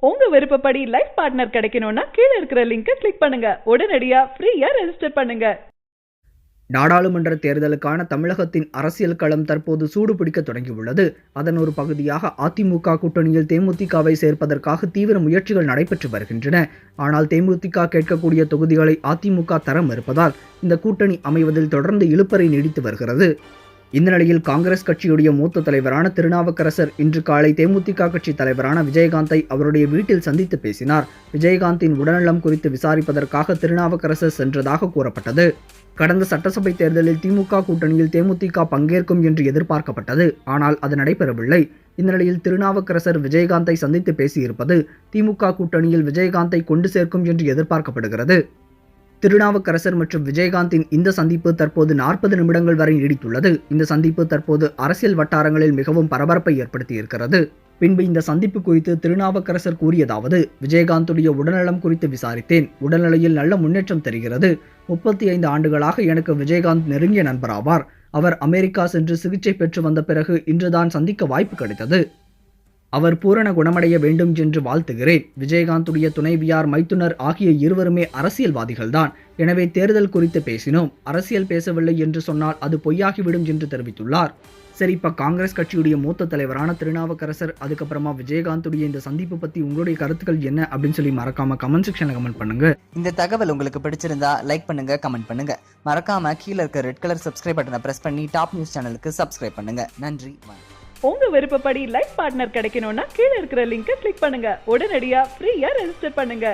உங்க விருப்பப்படி life partner கிடைக்கணும்னா கீழ இருக்கிற லிங்கை கிளிக் பண்ணுங்க. உடனடியா ஃப்ரீயா ரெஜிஸ்டர் பண்ணுங்க. நாடாளுமன்ற தேர்தலுக்கான தமிழகத்தின் அரசியல் களம் தற்போது சூடுபிடிக்க தொடங்கியுள்ளது. அதன் ஒரு பகுதியாக அதிமுக கூட்டணியில் தேமுதிகவை சேர்ப்பதற்காக தீவிர முயற்சிகள் நடைபெற்று வருகின்றன. ஆனால் தேமுதிக கேட்கக்கூடிய தொகுதிகளை அதிமுக தர மறுப்பதால் இந்த கூட்டணி அமைவதில் தொடர்ந்து இழுபறி நீடித்து வருகிறது. இந்த நிலையில் காங்கிரஸ் கட்சியுடைய மூத்த தலைவரான திருநாவுக்கரசர் இன்று காலை தேமுதிக கட்சி தலைவரான விஜயகாந்தை அவருடைய வீட்டில் சந்தித்து பேசினார். விஜயகாந்தின் உடல்நலம் குறித்து விசாரிப்பதற்காக திருநாவுக்கரசர் சென்றதாக கூறப்பட்டது. கடந்த சட்டசபை தேர்தலில் திமுக கூட்டணியில் தேமுதிக பங்கேற்கும் என்று எதிர்பார்க்கப்பட்டது. ஆனால் அது நடைபெறவில்லை. இந்த நிலையில் திருநாவுக்கரசர் விஜயகாந்தை சந்தித்து பேசியிருப்பது திமுக கூட்டணியில் விஜயகாந்தை கொண்டு சேர்க்கும் என்று எதிர்பார்க்கப்படுகிறது. திருநாவுக்கரசர் மற்றும் விஜயகாந்தின் இந்த சந்திப்பு தற்போது 40 நிமிடங்கள் வரை நீடித்துள்ளது. இந்த சந்திப்பு தற்போது அரசியல் வட்டாரங்களில் மிகவும் பரபரப்பை ஏற்படுத்தியிருக்கிறது. பின்பு இந்த சந்திப்பு குறித்து திருநாவுக்கரசர் கூறியதாவது: விஜயகாந்துடைய உடல்நலம் குறித்து விசாரித்தேன். உடல்நிலையில் நல்ல முன்னேற்றம் தெரிகிறது. 35 ஆண்டுகளாக எனக்கு விஜயகாந்த் நெருங்கிய நண்பராவார். அவர் அமெரிக்கா சென்று சிகிச்சை பெற்று வந்த பிறகு இன்றுதான் சந்திக்க வாய்ப்பு கிடைத்தது. அவர் பூரண குணமடைய வேண்டும் என்று வாழ்த்துகிறேன். விஜயகாந்துடைய துணைவியார் மைத்துனர் ஆகிய இருவருமே அரசியல்வாதிகள்தான். எனவே தேர்தல் குறித்து பேசினோம். அரசியல் பேசவில்லை என்று சொன்னால் அது பொய்யாகிவிடும் என்று தெரிவித்துள்ளார். சரி, இப்ப காங்கிரஸ் கட்சியுடைய மூத்த தலைவரான திருநாவுக்கரசர் அதுக்கப்புறமா விஜயகாந்துடைய இந்த சந்திப்பு பத்தி உங்களுடைய கருத்துக்கள் என்ன அப்படின்னு சொல்லி மறக்காம கமெண்ட் செக்ஷன்ல கமெண்ட் பண்ணுங்க. இந்த தகவல் உங்களுக்கு பிடிச்சிருந்தா லைக் பண்ணுங்க, கமெண்ட் பண்ணுங்க. மறக்காம கீழே இருக்க ரெட் கலர் சப்ஸ்கிரைப் பட்டனை பிரஸ் பண்ணி டாப் நியூஸ் சேனலுக்கு சப்ஸ்கிரைப் பண்ணுங்க. நன்றி. உங்க விருப்பப்படி லைஃப் பார்ட்னர் கிடைக்கணும்னா கீழ இருக்கிற லிங்கை கிளிக் பண்ணுங்க. உடனடியா ஃப்ரீயா ரெஜிஸ்டர் பண்ணுங்க.